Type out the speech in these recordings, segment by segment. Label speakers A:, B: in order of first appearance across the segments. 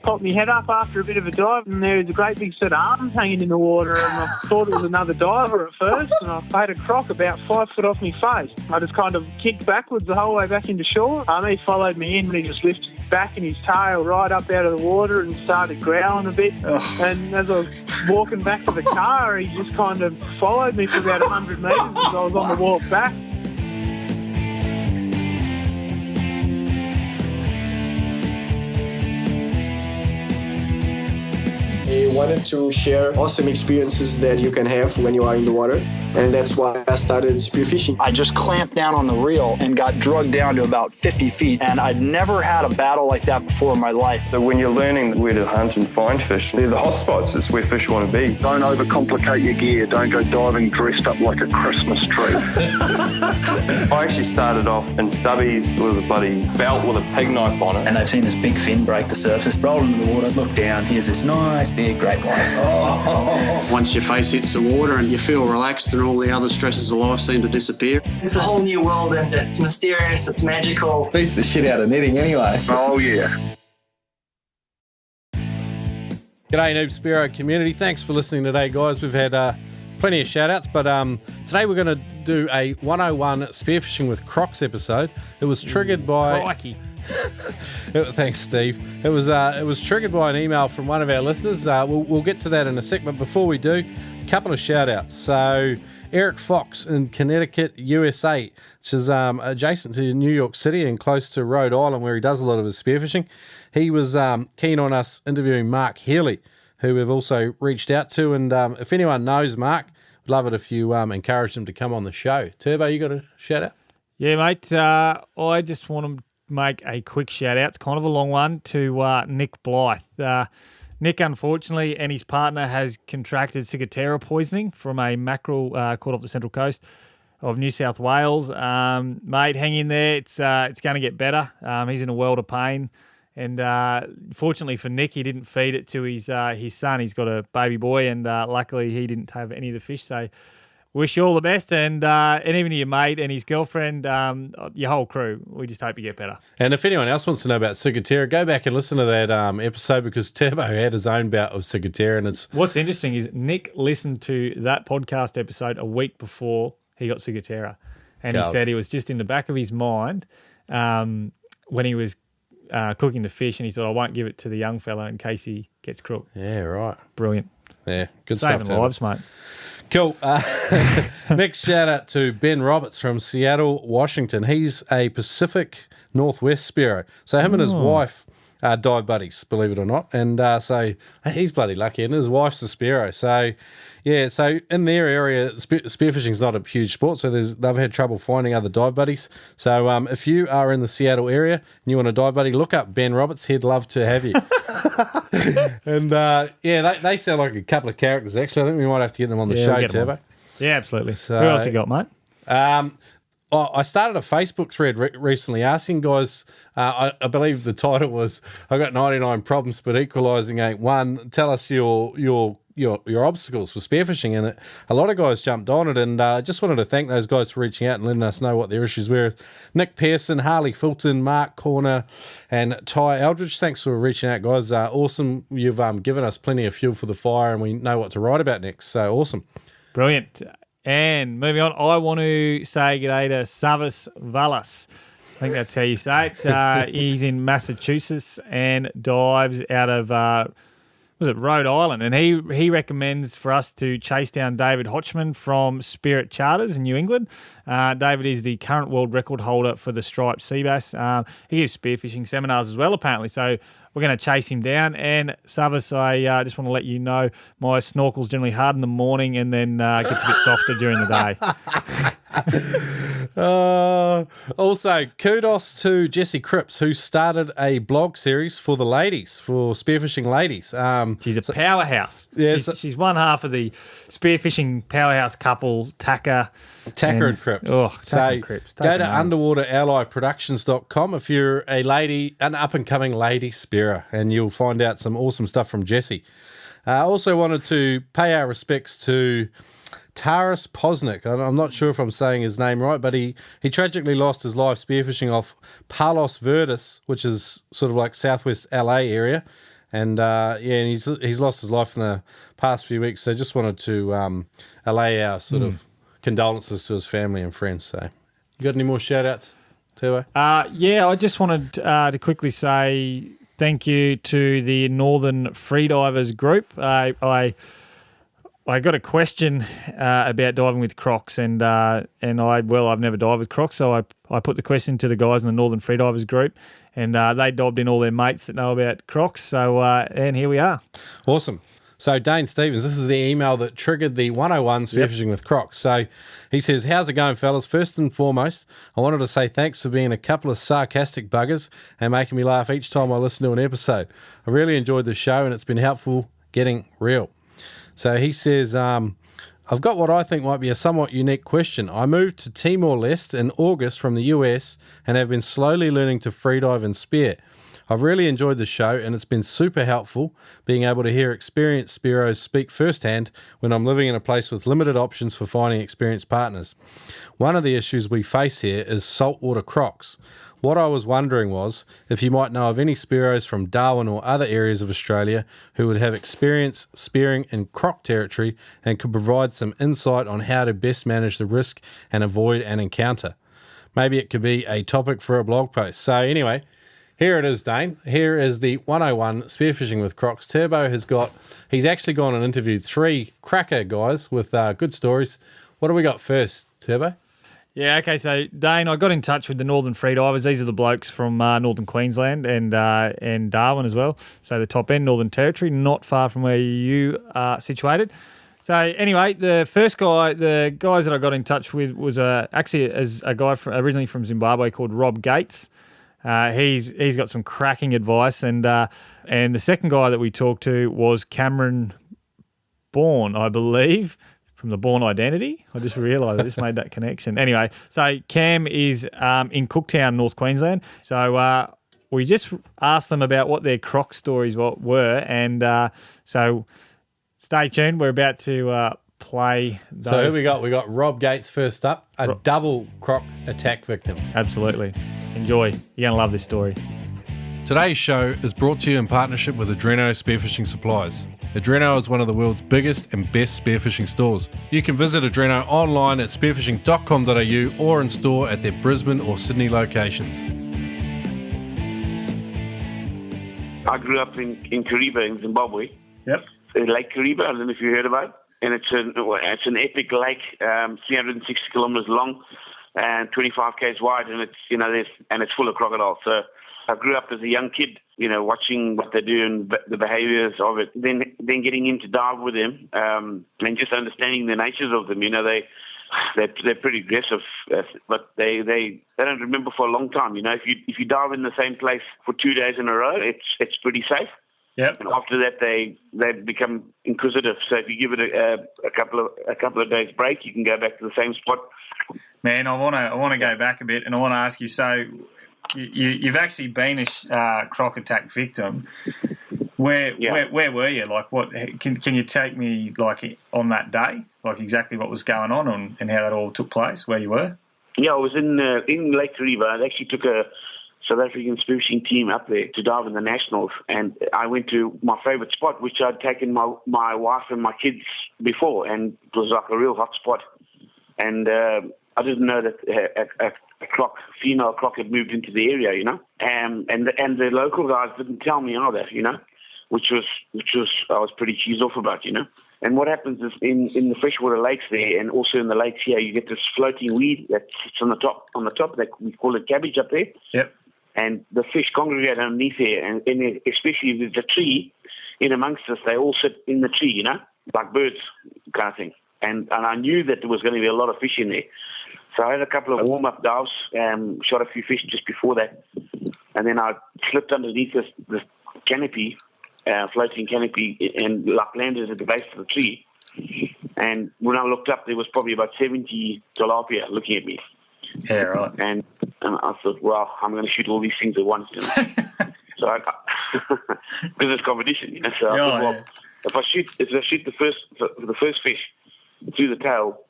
A: popped my head up after a bit of a dive, and there was a great big set of arms hanging in the water, and I thought it was another diver at first, and I had a croc about 5 foot off my face. I just kind of kicked backwards the whole way back into shore. He followed me in, and he just lifted his back and his tail right up out of the water and started growling a bit. Oh. And as I was walking back to the car, he just kind of followed me for about 100 metres as I was on the walk back.
B: I wanted to share awesome experiences that you can have when you are in the water, and that's why I started spearfishing.
C: I just clamped down on the reel and got drugged down to about 50 feet, and I'd never had a battle like that before in my life.
D: So when you're learning where to hunt and find fish, they're the hot spots. It's where fish want to be.
E: Don't overcomplicate your gear. Don't go diving dressed up like a Christmas tree.
D: I actually started off in stubbies with a bloody belt with a pig knife on it.
F: And they've seen this big fin break the surface, roll into the water, look down, here's this nice big great white. Oh.
G: Once your face hits the water and you feel relaxed and all the other stresses of life seem to disappear.
H: It's a whole new world and it's mysterious, it's magical.
F: Beats the shit out of netting anyway.
E: Oh yeah.
I: G'day Noob Spearo community. Thanks for listening today, guys. We've had plenty of shout outs, but today we're going to do a 101 Spearfishing with Crocs episode. It was triggered by...
J: Crikey.
I: Thanks, Steve. It was triggered by an email from one of our listeners. We'll get to that in a sec, but before we do, a couple of shout outs. So Eric Fox in Connecticut, USA, which is adjacent to New York City and close to Rhode Island, where he does a lot of his spearfishing. He was keen on us interviewing Mark Healy, who we've also reached out to. And if anyone knows Mark, I'd love it if you encourage him to come on the show. Turbo, you got a shout out?
J: Yeah, mate. I just want to make a quick shout out. It's kind of a long one to Nick Blythe. Nick, unfortunately, and his partner has contracted ciguatera poisoning from a mackerel caught off the central coast of New South Wales. Mate, hang in there. It's going to get better. He's in a world of pain. And fortunately for Nick, he didn't feed it to his son. He's got a baby boy, and luckily he didn't have any of the fish. So wish you all the best, and even your mate and his girlfriend, your whole crew. We just hope you get better.
I: And if anyone else wants to know about ciguatera, go back and listen to that episode, because Turbo had his own bout of ciguatera. And it's
J: what's interesting is Nick listened to that podcast episode a week before he got ciguatera, and he said it was just in the back of his mind when he was cooking the fish, and he thought, I won't give it to the young fella in case he gets crooked.
I: Yeah, right.
J: Brilliant.
I: Yeah, good
J: Saving
I: stuff.
J: lives, mate.
I: Cool. Next shout out to Ben Roberts from Seattle, Washington. He's a Pacific Northwest Spearo. So him and his wife are dive buddies, believe it or not. And so he's bloody lucky, and his wife's a Spearo. So yeah, so in their area, spearfishing is not a huge sport, so they've had trouble finding other dive buddies. So if you are in the Seattle area and you want a dive buddy, look up Ben Roberts. He'd love to have you. And they sound like a couple of characters, actually. I think we might have to get them on the show, Turbo.
J: Yeah, absolutely.
I: So,
J: who else you got, mate?
I: I started a Facebook thread recently asking guys, I believe the title was, I got 99 problems, but equalising ain't one. Tell us your obstacles for spearfishing, and a lot of guys jumped on it, and I just wanted to thank those guys for reaching out and letting us know what their issues were. Nick Pearson, Harley Fulton, Mark Corner, and Ty Eldridge, thanks for reaching out, guys. Awesome. You've given us plenty of fuel for the fire, and we know what to write about next, so awesome.
J: Brilliant. And moving on, I want to say g'day to Savas Vallas. I think that's how you say it. He's in Massachusetts and dives out of Rhode Island, and he recommends for us to chase down David Hotchman from Spirit Charters in New England. David is the current world record holder for the striped sea bass. He gives spearfishing seminars as well, apparently, so we're going to chase him down. And Savas, I just want to let you know my snorkel's generally hard in the morning and then gets a bit softer during the day.
I: Also, kudos to Jessie Cripps, who started a blog series for the ladies, for spearfishing ladies.
J: She's a powerhouse.
I: Yeah,
J: she's one half of the spearfishing powerhouse couple, Taka
I: and Cripps.
J: And Cripps.
I: Go to underwaterallyproductions.com if you're a lady, an up-and-coming lady spearer, and you'll find out some awesome stuff from Jessie. I also wanted to pay our respects to Taras Posnick. I'm not sure if I'm saying his name right, but he tragically lost his life spearfishing off Palos Verdes, which is sort of like southwest LA area. And and he's lost his life in the past few weeks. So just wanted to allay our sort of condolences to his family and friends. So you got any more shout outs, Turbo?
J: I just wanted to quickly say thank you to the Northern Freedivers group. I got a question about diving with Crocs, and I've never dived with Crocs, so I put the question to the guys in the Northern Freedivers group, and they dobbed in all their mates that know about Crocs. So and here we are.
I: Awesome. So Dane Stevens, this is the email that triggered the 101 Spearfishing with Crocs. So he says, how's it going, fellas? First and foremost, I wanted to say thanks for being a couple of sarcastic buggers and making me laugh each time I listen to an episode. I really enjoyed the show, and it's been helpful getting real. So he says, I've got what I think might be a somewhat unique question. I moved to Timor-Leste in August from the US and have been slowly learning to freedive and spear. I've really enjoyed the show, and it's been super helpful being able to hear experienced spearos speak firsthand when I'm living in a place with limited options for finding experienced partners. One of the issues we face here is saltwater crocs. What I was wondering was if you might know of any spearos from Darwin or other areas of Australia who would have experience spearing in croc territory and could provide some insight on how to best manage the risk and avoid an encounter. Maybe it could be a topic for a blog post. So anyway, here it is, Dane. Here is the 101 Spearfishing with Crocs. Turbo he's actually gone and interviewed 3 cracker guys with good stories. What do we got first, Turbo?
J: Yeah, okay, so Dane, I got in touch with the Northern Freedivers. These are the blokes from Northern Queensland and Darwin as well. So the top end, Northern Territory, not far from where you are situated. So anyway, the guys that I got in touch with was actually a guy originally from Zimbabwe called Rob Gates. He's got some cracking advice, and the second guy that we talked to was Cameron Bourne, I believe, from the Bourne Identity. I just realised I just made that connection. Anyway, so Cam is in Cooktown, North Queensland. So we just asked them about what their Croc stories were, and so stay tuned. We're about to play those.
I: So who we got? We got Rob Gates first up, a double croc attack victim.
J: Absolutely. Enjoy. You're going to love this story.
I: Today's show is brought to you in partnership with Adreno Spearfishing Supplies. Adreno is one of the world's biggest and best spearfishing stores. You can visit Adreno online at spearfishing.com.au or in store at their Brisbane or Sydney locations.
K: I grew up in Kariba in Zimbabwe.
J: Yep.
K: Lake Kariba, I don't know if you heard about it. And it's an epic lake, 360 kilometers long and 25 k's wide, and it's full of crocodiles. So I grew up as a young kid, watching what they do and the behaviours of it. Then getting into dive with them, and just understanding the natures of them. They're pretty aggressive, but they don't remember for a long time. If you dive in the same place for 2 days in a row, it's pretty safe.
J: Yep.
K: And after that, they become inquisitive. So if you give it a couple of days break, you can go back to the same spot.
J: Man, I want to go back a bit, and I want to ask you. So you've actually been a croc attack victim. Where were you? Like, what can you take me on that day? Like exactly what was going on and how that all took place? Where you were?
K: Yeah, I was in Lake Kariba. I actually took a South African spearfishing team up there to dive in the Nationals, and I went to my favourite spot, which I'd taken my wife and my kids before, and it was like a real hot spot. And I didn't know that a female croc had moved into the area, and the local guys didn't tell me either, which was I was pretty cheesed off about, And what happens is in the freshwater lakes there, and also in the lakes here, you get this floating weed that sits on the top. That we call it cabbage up there.
J: Yep.
K: And the fish congregate underneath there, and especially if there's a tree in amongst us, they all sit in the tree, like birds kind of thing. And I knew that there was going to be a lot of fish in there. So I had a couple of warm-up dives, shot a few fish just before that. And then I slipped underneath this canopy, floating canopy, and landed at the base of the tree. And when I looked up, there was probably about 70 tilapia looking at me.
J: Yeah, right.
K: And I thought, well, I'm going to shoot all these things at once, So because it's competition, So I thought, well, if I shoot the first fish through the tail,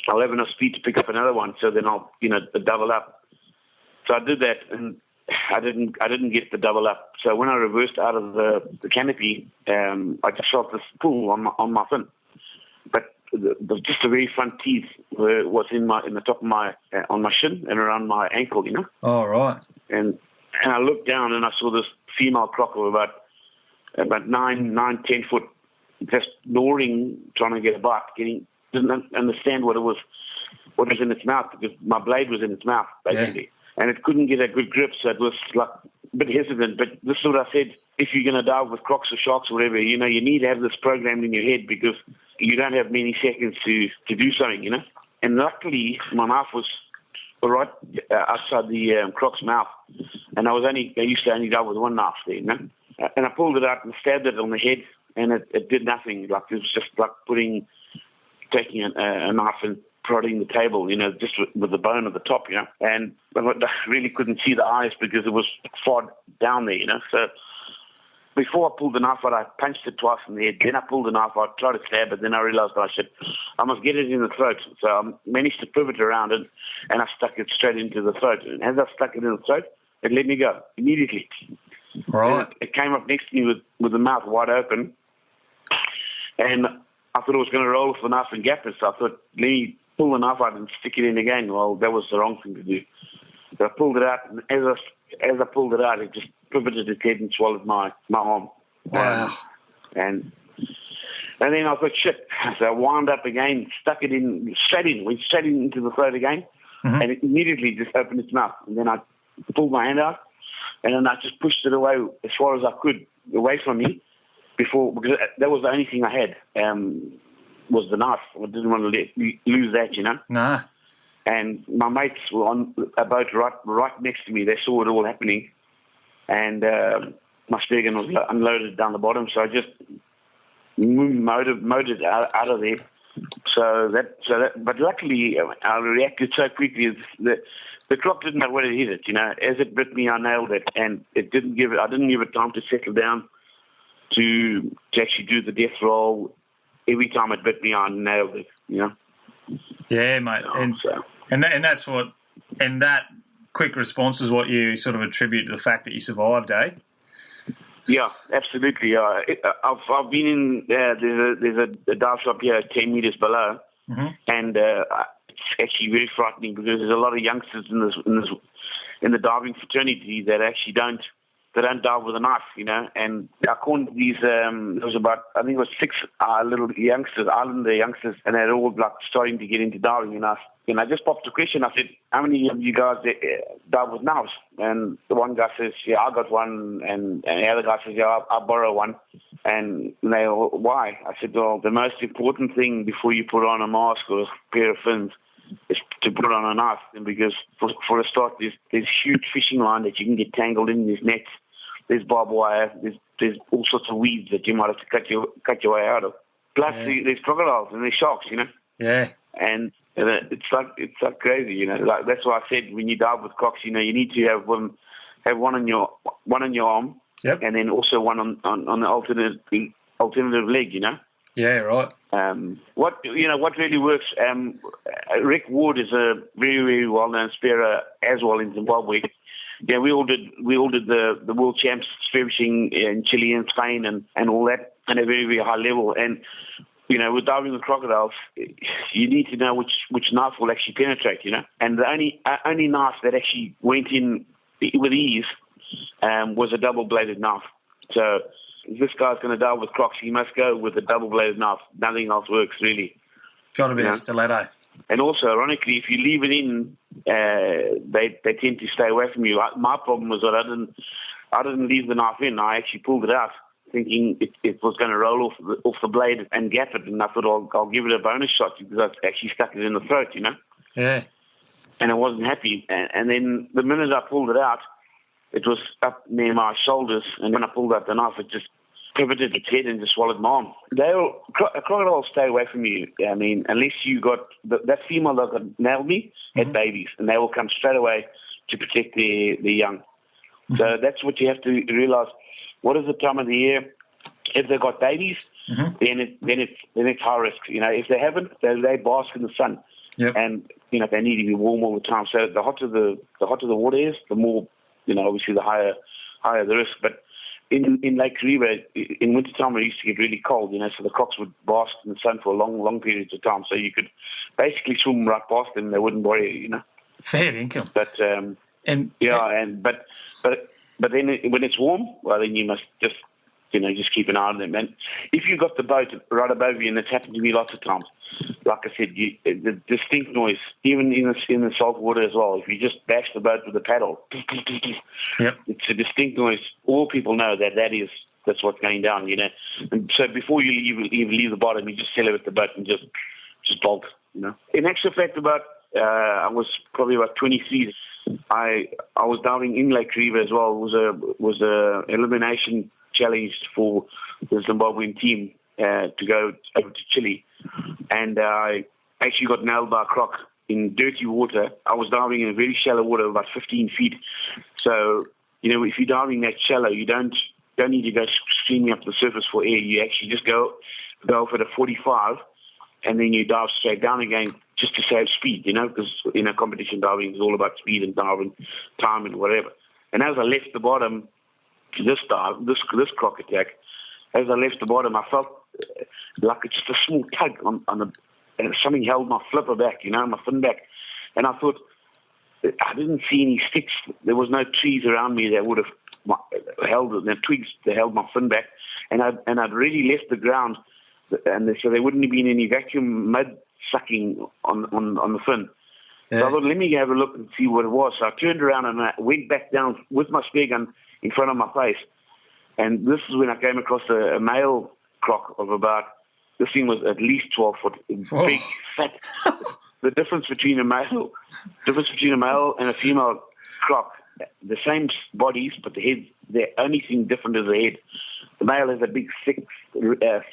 K: I'll have enough speed to pick up another one. So then I'll, double up. So I did that, and I didn't get the double up. So when I reversed out of the canopy, I just felt this pull on my fin. But just the very front teeth was in the top of my on my shin and around my ankle, you know.
L: Oh, right.
K: And I looked down and I saw this female croc of about 10 foot, just gnawing, trying to get a bite. Didn't understand what was in its mouth, because my blade was in its mouth basically, and it couldn't get a good grip, so it was like a bit hesitant. But this is what I said: if you're going to dive with crocs or sharks or whatever, you know, you need to have this programmed in your head, because you don't have many seconds to do something, you know. And luckily, my knife was right outside the croc's mouth, and I used to only dive with one knife there, you know. And I pulled it out and stabbed it on the head, and it did nothing. Like, it was just like taking a knife and prodding the table, you know, just with the bone at the top, you know. And I really couldn't see the eyes because it was far down there, you know. So before I pulled the knife out, I punched it twice in the head. Then I pulled the knife out, tried to stab it. Then I realized I must get it in the throat. So I managed to pivot around it, and I stuck it straight into the throat. And as I stuck it in the throat, it let me go immediately.
L: Right.
K: It came up next to me with the mouth wide open, and I thought it was going to roll off the knife and gap it. So I thought, let me pull the knife out and stick it in again. Well, that was the wrong thing to do. So I pulled it out, and as I pulled it out, it just pivoted its head and swallowed my arm.
L: Wow.
K: And then I thought, shit. So I wound up again, stuck it in, went straight into the throat again, and it immediately just opened its mouth. And then I pulled my hand out, and then I just pushed it away as far as I could, away from me, because that was the only thing I had, was the knife. I didn't want to lose that, you know.
L: Nah.
K: And my mates were on a boat right next to me. They saw it all happening, and my spear gun was unloaded down the bottom. So I just motored it out of there. But luckily, I reacted so quickly that the croc didn't know where it hit it. You know, as it bit me, I nailed it, and I didn't give it time to settle down to actually do the death roll. Every time it bit me, I nailed it. You know.
L: Yeah, mate, and that quick response is what you sort of attribute to the fact that you survived, eh?
K: Yeah, absolutely. I've been in there's a dive shop here 10 meters below, and it's actually very frightening, because there's a lot of youngsters in the diving fraternity that actually don't dive with a knife, you know. And I cornered these. There was about, I think it was 6 little youngsters, Islander youngsters, and they're all like starting to get into diving. And I just popped a question. I said, "How many of you guys dive with knives?" And the one guy says, "Yeah, I got one," and the other guy says, "Yeah, I borrow one." And they all, "Why?" I said, "Well, the most important thing before you put on a mask or a pair of fins is to put on a knife, and because for a start, there's huge fishing line that you can get tangled in. There's nets, there's barbed wire, there's all sorts of weeds that you might have to cut your way out of. Plus, there's crocodiles and there's sharks, you know."
L: Yeah.
K: And it's like crazy, you know. Like, that's why I said, when you dive with Crocs, you know, you need to have one on your arm, and then also one on the alternative leg, you know.
L: Yeah, right.
K: What really works. Rick Ward is a very, very well-known spearer as well in Zimbabwe. Yeah, we all did the world champs spearfishing in Chile and Spain and all that at a very, very high level. And you know, with diving with crocodiles, you need to know which knife will actually penetrate, you know. And the only knife that actually went in with ease was a double-bladed knife. So if this guy's going to dive with Crocs, he must go with a double-bladed knife. Nothing else works, really.
L: Got to be a stiletto.
K: And also, ironically, if you leave it in, they tend to stay away from you. My problem was that I didn't leave the knife in. I actually pulled it out, thinking it was going to roll off the blade and gap it, and I thought I'll give it a bonus shot, because I actually stuck it in the throat, you know.
L: Yeah.
K: And I wasn't happy. And then the minute I pulled it out, it was up near my shoulders, and when I pulled out the knife, it just pivoted its head and just swallowed my arm. Crocodiles stay away from you. I mean, unless you got that female that nailed me had babies, and they will come straight away to protect their young. So that's what you have to realize. What is the time of the year? If they've got babies, then it's high risk. You know, if they haven't, they bask in the sun, and you know they need to be warm all the time. So the hotter the water is, the more, you know, obviously the higher the risk. But in Lake Kariba, in wintertime, it used to get really cold, so the crocs would bask in the sun for long periods of time. So you could basically swim right past them; they wouldn't worry you.
L: Fair income.
K: But but then when it's warm, well, then you must just keep an eye on them. And if you've got the boat right above you, and it's happened to me lots of times, like I said, the distinct noise, even in the salt water as well. If you just bash the boat with a paddle, it's a distinct noise. All people know that's what's going down. And so before you even leave the bottom, you just elevate the boat and just bolt. In actual fact, I was probably about 23. I was diving in Lake Kariba as well. It was a elimination challenge for the Zimbabwean team to go over to Chile, and I actually got nailed by a croc in dirty water. I was diving in very shallow water, about 15 feet. So if you're diving that shallow, you don't need to go streaming up the surface for air. You actually just go for the 45, and then you dive straight down again, just to save speed, because competition diving is all about speed and diving time and whatever. And as I left the bottom, this croc attack, as I left the bottom, I felt like it's just a small tug on the, and something held my flipper back, my fin back. And I thought, I didn't see any sticks. There was no trees around me that would have held the twigs that held my fin back. And I'd already left the ground, and so there wouldn't have been any vacuum mud sucking on the fin. Yeah. So I thought, let me have a look and see what it was. So I turned around and I went back down with my spear gun in front of my face. And this is when I came across a male croc of about, this thing was at least 12 foot, big, fat. The difference between a male and a female croc, the same bodies, but the only thing different is the head. The male has a big, thick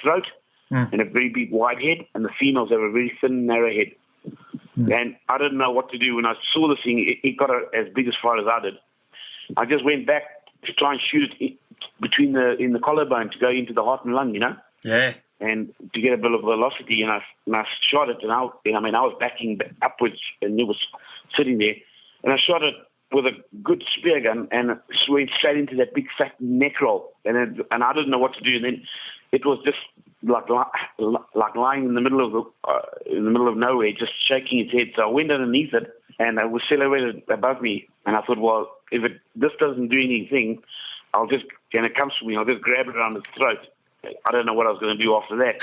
K: throat and a very big wide head, and the females have a very thin, narrow head. And I didn't know what to do when I saw this thing. It got as big as far as I did. I just went back to try and shoot it in the collarbone to go into the heart and lung,
L: Yeah.
K: And to get a bit of velocity, and I shot it, and I was backing upwards, and it was sitting there, and I shot it with a good spear gun, and it went straight into that big fat neck roll, and I didn't know what to do, and then it was just like lying in the middle of nowhere, just shaking its head. So I went underneath it, and it was silhouetted above me, and I thought, well, if this doesn't do anything, and it comes for me, I'll just grab it around its throat. I don't know what I was going to do after that,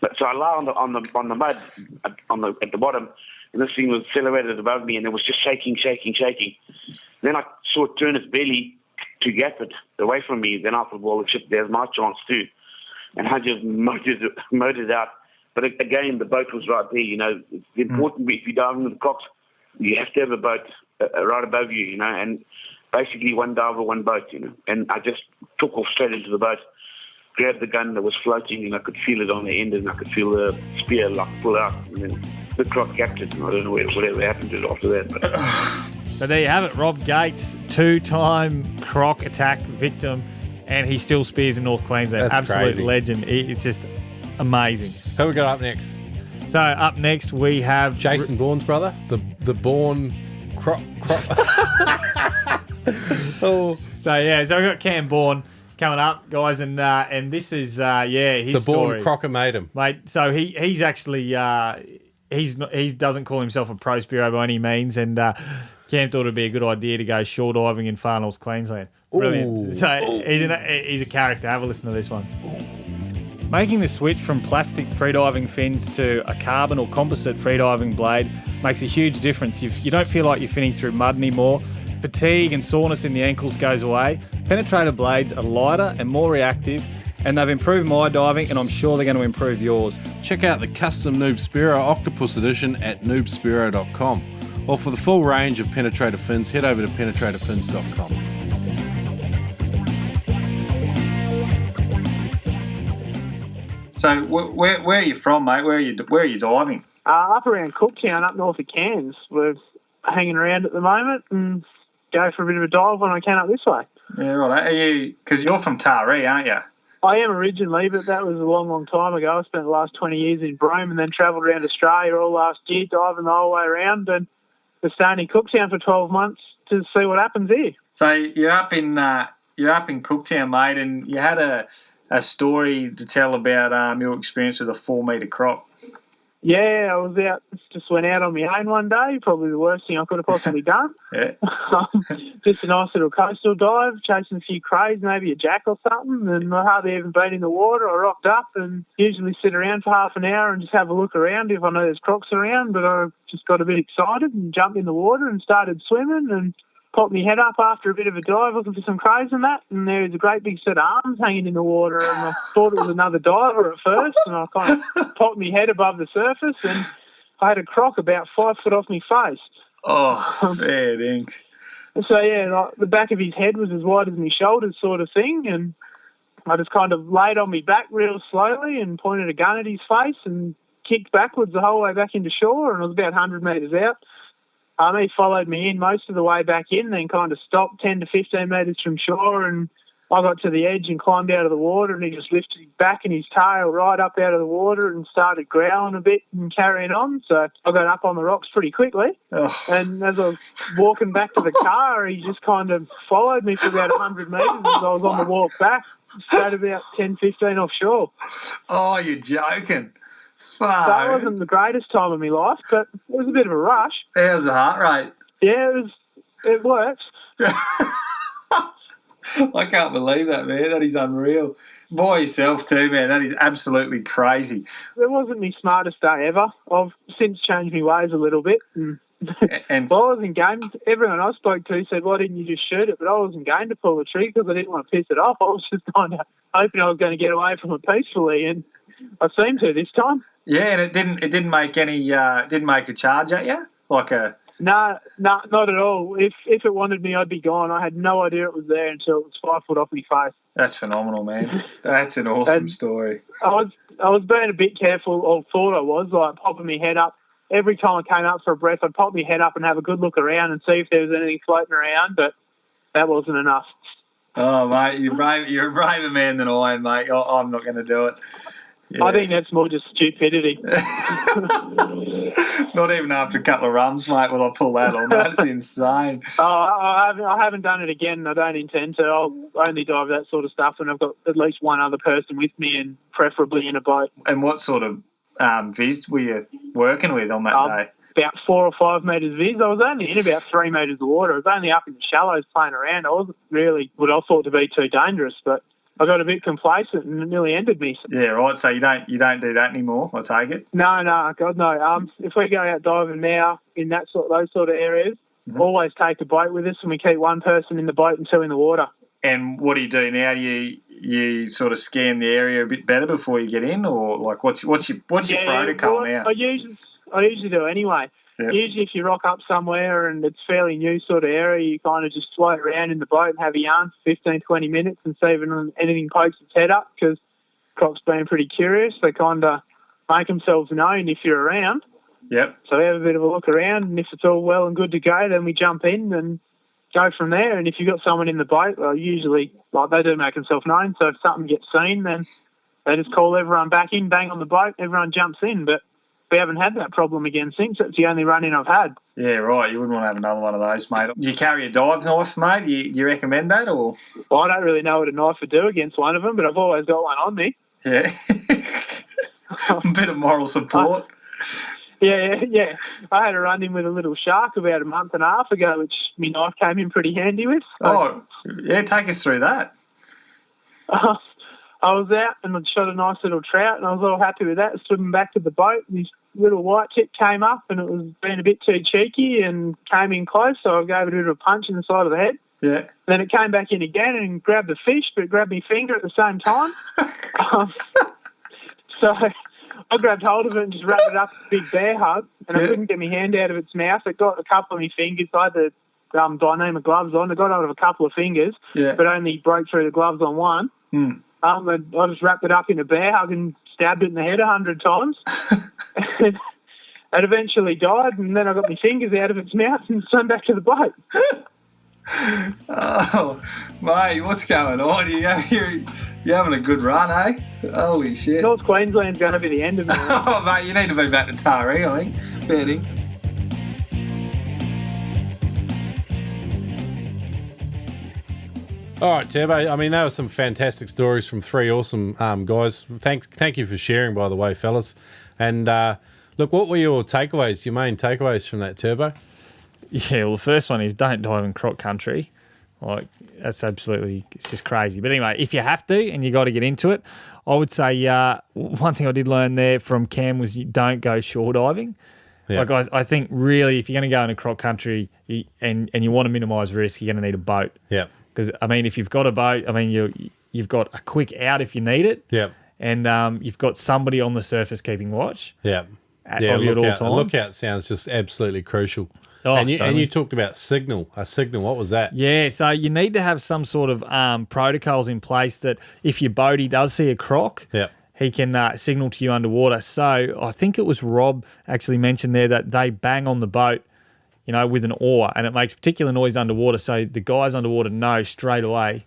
K: but so I lay on the mud at the bottom, and this thing was silhouetted above me, and it was just shaking. Then I saw it turn its belly to gap it away from me. Then I thought, well, shit, there's my chance too, and I just motored out. But again, the boat was right there. It's important if you're diving with the Crocs, you have to have a boat right above you, and basically one diver, one boat, And I just took off straight into the boat, grabbed the gun that was floating, and I could feel it on the end, and I could feel the spear pull out, and then the croc captured, and I don't know whatever happened to it after that. But.
J: So there you have it, Rob Gates, 2-time croc attack victim, and he still spears in North Queensland.
I: That's
J: absolute
I: crazy.
J: legend. It's just amazing.
I: Who we got up next?
J: So up next we have
I: Jason Bourne's brother, the Bourne croc.
J: So we've got Cam Bourne coming up, guys, and this is his
I: the
J: story.
I: Bourne crocker made him,
J: mate. So he's actually he doesn't call himself a pro spearo by any means, and Cam thought it'd be a good idea to go shore diving in far north Queensland. Brilliant. So he's a character. Have a listen to this one. Making the switch from plastic freediving fins to a carbon or composite freediving blade makes a huge difference. You don't feel like you're finning through mud anymore. Fatigue and soreness in the ankles goes away. Penetrator blades are lighter and more reactive, and they've improved my diving, and I'm sure they're going to improve yours.
I: Check out the custom Noob Spearo Octopus Edition at noobspearo.com. Or for the full range of penetrator fins, head over to penetratorfins.com.
L: So where are you from, mate? Where are you diving?
A: Up around Cooktown, up north of Cairns. We're hanging around at the moment and go for a bit of a dive when I can up this way.
L: Yeah, right. Are you? Because you're from Taree, aren't you?
A: I am originally, but that was a long, long time ago. I spent the last 20 years in Broome and then travelled around Australia all last year, diving the whole way around, and was staying in Cooktown for 12 months to see what happens here.
L: So you're up in you're up in Cooktown, mate, and you had a story to tell about your experience with a 4-metre croc.
A: Yeah, I was out, just went out on my own one day, probably the worst thing I could have possibly done.
L: Yeah.
A: Just a nice little coastal dive, chasing a few crays, maybe a jack or something, and I hardly even been in the water. I rocked up and usually sit around for half an hour and just have a look around if I know there's crocs around, but I just got a bit excited and jumped in the water and started swimming and popped my head up after a bit of a dive looking for some crays and that, and there was a great big set of arms hanging in the water, and I thought it was another diver at first, and I kind of popped my head above the surface, and I had a croc about 5 foot off my face.
L: Oh, fair dink.
A: So, yeah, like, the back of his head was as wide as my shoulders sort of thing, and I just kind of laid on my back real slowly and pointed a gun at his face and kicked backwards the whole way back into shore, and I was about 100 metres out. He followed me in most of the way back in, then kind of stopped 10 to 15 metres from shore, and I got to the edge and climbed out of the water, and he just lifted his back and his tail right up out of the water and started growling a bit and carrying on. So I got up on the rocks pretty quickly. Oh. And as I was walking back to the car, he just kind of followed me for about 100 metres as I was on the walk back, stayed about 10, 15 offshore.
L: Oh, you're joking.
A: Fuck. So it wasn't the greatest time of my life, but it was a bit of a rush.
L: How's the heart rate?
A: Yeah, it works.
L: I can't believe that, man. That is unreal. By yourself too, man. That is absolutely crazy.
A: It wasn't my smartest day ever. I've since changed my ways a little bit. And well, I wasn't game. Everyone I spoke to said, why didn't you just shoot it? But I wasn't game to pull the trigger because I didn't want to piss it off. I was just kind of hoping I was going to get away from it peacefully, and I seemed to this time.
L: Yeah, and it didn't make a charge at you? Like a...
A: No, not at all. If it wanted me, I'd be gone. I had no idea it was there until it was 5 foot off my face.
L: That's phenomenal, man. That's an awesome story.
A: I was being a bit careful, or thought I was, like popping my head up. Every time I came up for a breath, I'd pop my head up and have a good look around and see if there was anything floating around, but that wasn't enough.
L: Oh, mate, you're a braver man than I am, mate. I'm not going to do it. Yeah.
A: I think that's more just stupidity.
L: Not even after a couple of rums, mate, will I pull that on. That's insane.
A: Oh, I haven't done it again. I don't intend to. I'll only dive that sort of stuff when I've got at least one other person with me, and preferably in a boat.
L: And what sort of viz were you working with on that day?
A: About 4 or 5 metres viz. I was only in about 3 metres of water. I was only up in the shallows playing around. I wasn't really what I thought to be too dangerous, but I got a bit complacent and it nearly ended me.
L: Yeah, right. So you don't do that anymore, I take it?
A: No, God, no. If we go out diving now in those sort of areas, always take a boat with us, and we keep one person in the boat and 2 in the water. And
L: what do you do now? Do you sort of scan the area a bit better before you get in, or like what's your protocol now?
A: I usually do anyway. Yep. Usually if you rock up somewhere and it's fairly new sort of area, you kind of just float around in the boat and have a yarn for 15, 20 minutes and see if anything pokes its head up, because crocs being pretty curious, they kind of make themselves known if you're around.
L: Yep.
A: So we have a bit of a look around, and if it's all well and good to go, then we jump in and go from there. And if you've got someone in the boat, well, usually they do make themselves known, so if something gets seen, then they just call everyone back in, bang on the boat, everyone jumps in. But we haven't had that problem again since. It's the only run-in I've had.
L: Yeah, right. You wouldn't want to have another one of those, mate. Do you carry a dive knife, mate? Do you recommend that? Or?
A: Well, I don't really know what a knife would do against one of them, but I've always got one on me.
L: Yeah. A bit of moral support.
A: Yeah. I had a run-in with a little shark about a month and a half ago, which my knife came in pretty handy with.
L: Oh, yeah, take us through that.
A: I was out and I'd shot a nice little trout, and I was all happy with that, swimming back to the boat, and this little white tip came up, and it was being a bit too cheeky and came in close, so I gave it a bit of a punch in the side of the head.
L: Yeah.
A: Then it came back in again and grabbed the fish, but it grabbed my finger at the same time. So I grabbed hold of it and just wrapped it up with a big bear hug, and I couldn't get my hand out of its mouth. It got a couple of my fingers. I had the Dyneema gloves on. It got out of a couple of fingers, but only broke through the gloves on one. I just wrapped it up in a bear hug and stabbed it in the head 100 times. It eventually died, and then I got my fingers out of its mouth and swam back to the boat.
L: Oh, mate, what's going on? You're having a good run, eh? Holy shit.
A: North Queensland's going to be the end of it.
L: Oh, mate, you need to move back to Taree, I think. Betting.
I: All right, Turbo. I mean, that was some fantastic stories from three awesome guys. Thank you for sharing, by the way, fellas. And look, what were your takeaways, your main takeaways from that, Turbo?
J: Yeah, well, the first one is don't dive in croc country. Like, that's absolutely, it's just crazy. But anyway, if you have to and you got to get into it, I would say one thing I did learn there from Cam was you don't go shore diving. Yeah. Like, I think really if you're going to go into croc country and you want to minimise risk, you're going to need a boat.
I: Yeah.
J: Because, I mean, if you've got a boat, I mean, you've got a quick out if you need it.
I: Yeah.
J: And you've got somebody on the surface keeping watch.
I: Yeah.
J: At all time.
I: Lookout sounds just absolutely crucial.
J: Oh,
I: and you talked about signal. A signal, what was that?
J: Yeah, so you need to have some sort of protocols in place that if your boatie does see a croc, he can signal to you underwater. So I think it was Rob actually mentioned there that they bang on the boat, you know, with an oar, and it makes particular noise underwater. So the guys underwater know straight away,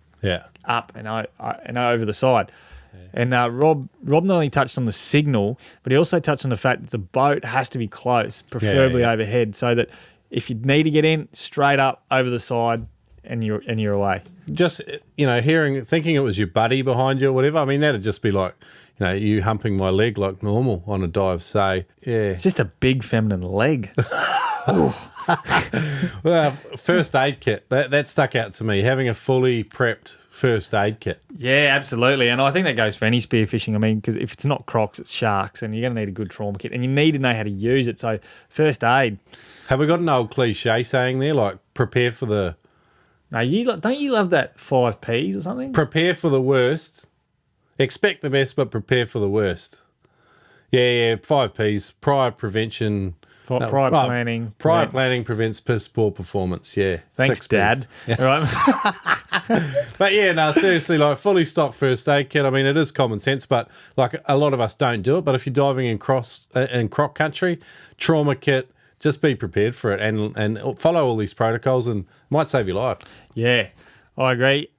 J: up and over the side. Yeah. And Rob not only touched on the signal, but he also touched on the fact that the boat has to be close, preferably overhead, so that if you need to get in, straight up over the side, and you're away.
I: Just, you know, thinking it was your buddy behind you or whatever. I mean, that'd just be like, you know, you humping my leg like normal on a dive. So yeah,
J: it's just a big feminine leg.
I: Well, first aid kit that stuck out to me. Having a fully prepped first aid kit.
J: Yeah, absolutely, and I think that goes for any spearfishing. I mean, because if it's not crocs, it's sharks, and you're going to need a good trauma kit, and you need to know how to use it. So first aid.
I: Have we got an old cliche saying there, like prepare for the...
J: No, don't you love that 5 Ps or something?
I: Prepare for the worst. Expect the best, but prepare for the worst. Yeah, 5 Ps. Prior prevention...
J: Prior planning.
I: Prior planning prevents piss poor performance, yeah.
J: Thanks, Dad. Yeah. All
I: right. But yeah, no, seriously, like fully stocked first aid kit. I mean, it is common sense, but like a lot of us don't do it. But if you're diving in croc country, trauma kit, just be prepared for it and follow all these protocols, and it might save your life.
J: Yeah, I agree.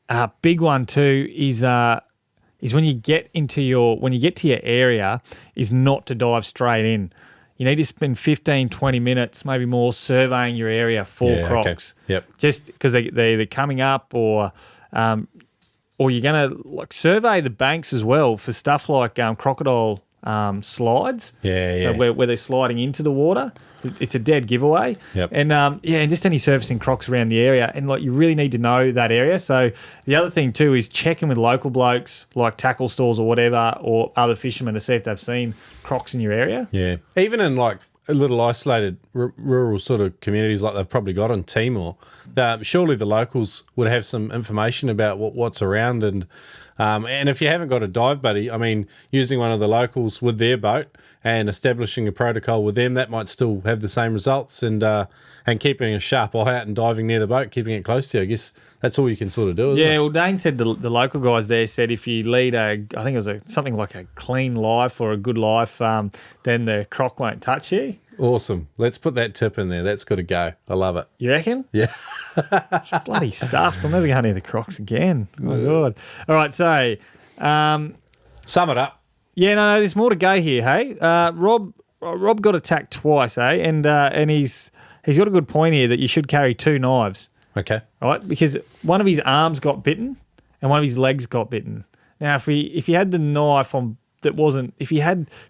J: Big one too is when you get to your area, is not to dive straight in. You need to spend 15, 20 minutes, maybe more, surveying your area for crocs.
I: Okay. Yep.
J: Just because they're coming up, or you're going to like survey the banks as well for stuff like crocodile slides.
I: Yeah.
J: So where they're sliding into the water, it's a dead giveaway.
I: Yep.
J: And and just any surfacing crocs around the area, and like you really need to know that area. So the other thing too is checking with local blokes like tackle stores or whatever, or other fishermen to see if they've seen crocs in your area.
I: Yeah, even in like a little isolated rural sort of communities like they've probably got in Timor, surely the locals would have some information about what's around, and if you haven't got a dive buddy, I mean, using one of the locals with their boat and establishing a protocol with them, that might still have the same results, and keeping a sharp eye out and diving near the boat, keeping it close to you, I guess that's all you can sort of do, isn't it?
J: Well, Dane said the local guys there said if you lead I think it was something like a clean life or a good life, then the croc won't touch you.
I: Awesome. Let's put that tip in there. That's got to go. I love it.
J: You reckon?
I: Yeah.
J: Bloody stuffed. I'm never going near the crocs again. Oh, my God. All right, so...
I: sum it up.
J: Yeah, no, there's more to go here, hey? Rob got attacked twice, eh? And he's got a good point here that you should carry 2 knives.
I: Okay.
J: All right, because one of his arms got bitten and one of his legs got bitten. Now, if he had the knife on that wasn't... If he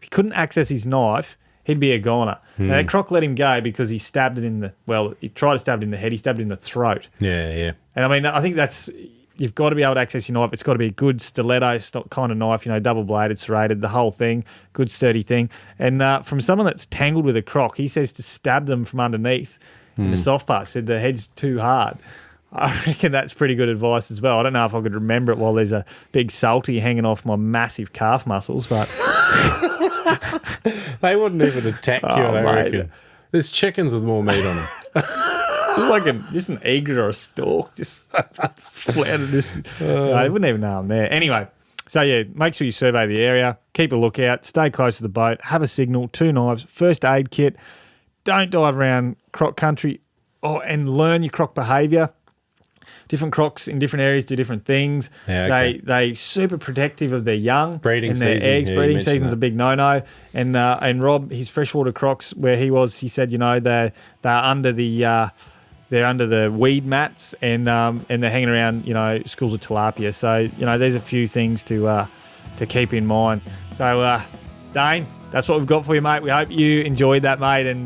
J: couldn't access his knife... He'd be a goner. Now, that croc let him go because he stabbed it in the... Well, he tried to stab it in the head. He stabbed it in the throat.
I: Yeah.
J: And, I mean, I think that's... You've got to be able to access your knife. It's got to be a good stiletto kind of knife, double-bladed, serrated, the whole thing, good sturdy thing. And from someone that's tangled with a croc, he says to stab them from underneath in the soft part. Said the head's too hard. I reckon that's pretty good advice as well. I don't know if I could remember it while there's a big salty hanging off my massive calf muscles, but...
I: They wouldn't even attack you, I reckon. There's chickens with more meat on them.
J: It's like just an egret or a stork, just flouted. They wouldn't even know I'm there. Anyway, so yeah, make sure you survey the area, keep a lookout, stay close to the boat, have a signal, 2 knives, first aid kit. Don't dive around croc country, and learn your croc behaviour. Different crocs in different areas do different things.
I: Yeah, okay.
J: They super protective of their young
I: breeding
J: and their
I: season.
J: eggs.
I: Yeah,
J: breeding season's a big no-no. And Rob, his freshwater crocs, where he was, he said, they're under the they're under the weed mats, and they're hanging around, schools of tilapia. So, there's a few things to keep in mind. So, Dane, that's what we've got for you, mate. We hope you enjoyed that, mate. And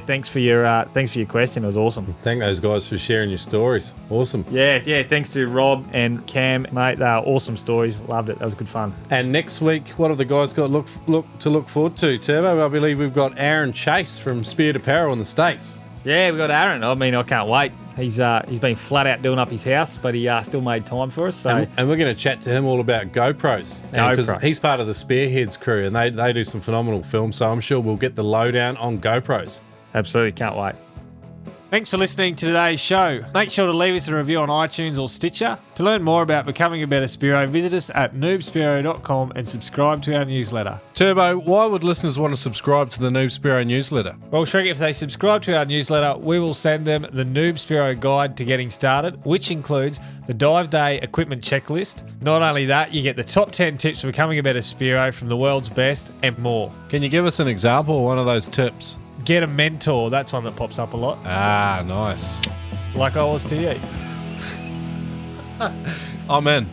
J: thanks for your question. It was awesome.
I: Thank those guys for sharing your stories. Awesome.
J: Yeah. Thanks to Rob and Cam, mate. They are awesome stories. Loved it. That was good fun.
I: And next week, what have the guys got to look forward to, Turbo? I believe we've got Aaron Chase from Speared Apparel in the States.
J: Yeah, we've got Aaron. I mean, I can't wait. He's been flat out doing up his house, but he still made time for us. So.
I: And we're going to chat to him all about GoPros. Because he's part of the Spearheads crew, and they do some phenomenal films, so I'm sure we'll get the lowdown on GoPros.
J: Absolutely, can't wait. Thanks for listening to today's show. Make sure to leave us a review on iTunes or Stitcher. To learn more about becoming a better Spearo, visit us at noobspearo.com and subscribe to our newsletter.
I: Turbo, why would listeners want to subscribe to the Noob Spearo newsletter?
J: Well, Shrek, if they subscribe to our newsletter, we will send them the Noob Spearo Guide to Getting Started, which includes the Dive Day equipment checklist. Not only that, you get the top 10 tips for becoming a better Spearo from the world's best and more.
I: Can you give us an example of one of those tips?
J: Get a mentor. That's one that pops up a lot.
I: Ah, nice.
J: Like I was to you.
I: I'm in.